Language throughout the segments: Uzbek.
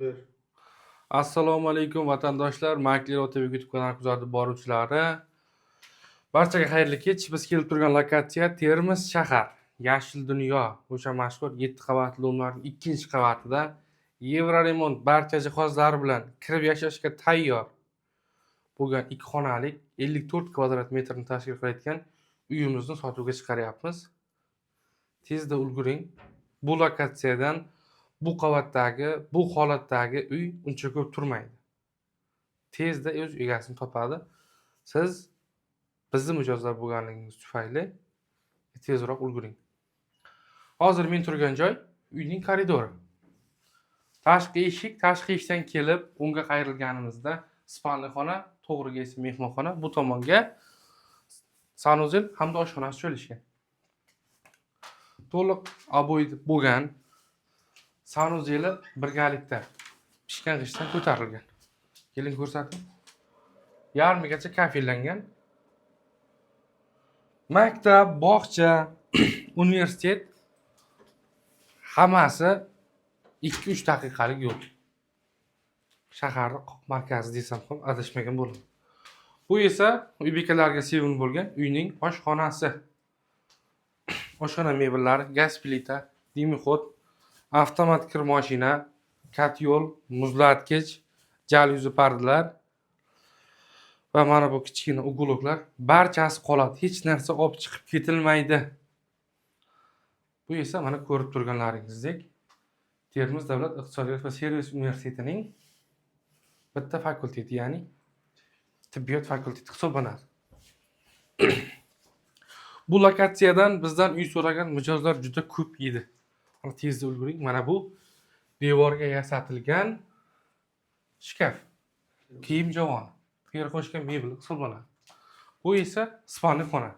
Bir. Assalomu alaykum vatandoshlar, Makler OTV YouTube kanali kuzatib boruvchilari. Barchaga xayrli kech. Biz kelib turgan lokatsiya Termiz shahar, Yashil dunyo. O'sha mashhur 7 qavatli uylarning 2-qavatida Yevroremont barcha jihozlari bilan kirib yashashga tayyor bo'lgan 2 xonalik 54 kvadrat metrni tashkil qilayotgan uyimizni sotuvga chiqaryapmiz. Tezda ulguring. Bu lokatsiyadan bu qavatdagi, bu holatdagi uy uncha ko'p turmaydi. Tezda o'z egasini topadi. Siz bizni mijozlar bo'lganligingiz tufayli tezroq ulguring. Hozir men turgan joy uyning koridori. Tashqi eshikdan kelib o'ngga qayrilganimizda spalniy xona, to'g'riga esa mehmonxona, bu tomonga sanuzel hamda oshxonasi joylashgan. To'liq abo'y bo'lgan sanuzeli birgalikda pishgan g'ishtdan ko'tarilgan. Keling ko'rsating. Yarmigacha kafillangan. Maktab, bog'cha, universitet hammasi 2-3 daqiqalik yo'l. Shaharning qoq markazi desam ham adashmagan bo'laman. Bu esa uy bekalarga sevimli bo'lgan uyning oshxonasi. Oshxona mebellari, gaz plita, dimixod, avtomat kir mashina, katyol, muzlatgich, jalyuzi pardalar va mana bu kichkina ugoloklar barchasi qoladi. Hech narsa olib chiqib ketilmaydi. Bu esa mana ko'rib turganlaringizdek Termiz davlat iqtisodiyot va servis universitetining bitta fakulteti, ya'ni tibbiyot fakulteti hisoblanadi. Bu lokatsiyadan bizdan uy so'ragan mijozlar juda ko'p edi. Mana tezda ulguring. Mana bu devorga yasatilgan shkaf, kiyim javoni, yer qo'shgan mebel hisoblanadi. Bu esa spalniy xona.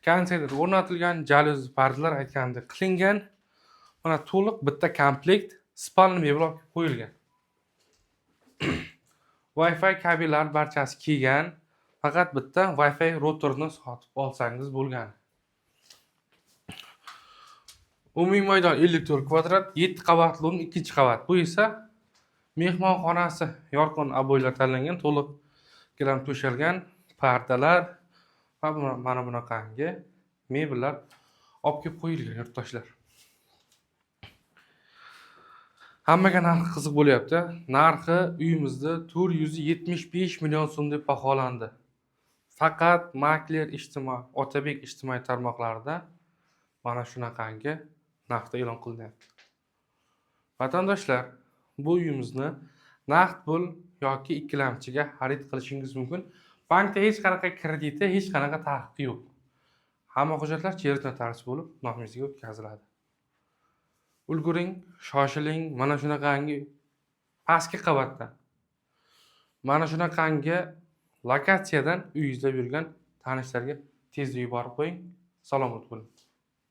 Konseyner o'rnatilgan, jalyuzi pardalar aytganimdek qilingan. Mana to'liq bitta komplekt spalniy mebel olib qo'yilgan. Wi-Fi kabellar barchasi kelgan. Faqat bitta Wi-Fi routerni sotib olsangiz bo'lgan. Umumiy maydon 54 kvadrat, 7 qavatli uy, 2-qavat. Bu esa mehmonxonasi. Yorqin abo'ylar tanlangan, to'liq gilam to'shalgan, pardalar va mana bunaqangi mebellar olib kelib qo'yilgan yurtdoshlar. Hammaga narxi qiziq bo'lyapti. Narxi uyimizni 475 million so'm deb baholandi. Faqat Makler ijtimoiy, Otabek ijtimoiy tarmoqlarida mana shunaqangi narxda e'lon qilinyapti. Vatandoshlar, bu uyimizni naqd pul yoki ikkilamchiga xarid qilishingiz mumkin. Bankda hech qanaqa krediti, hech qanaqa taqiqi yo'q. Hamma hujjatlar cherov notarius bo'lib nomingizga o'tkaziladi. Ulguring, shoshiling. Mana shunaqangi pastki qavatda, mana shunaqangi lokatsiyadan uy izlab yurgan tanishlarga tezda yuborib qo'ying. Salomat bo'ling.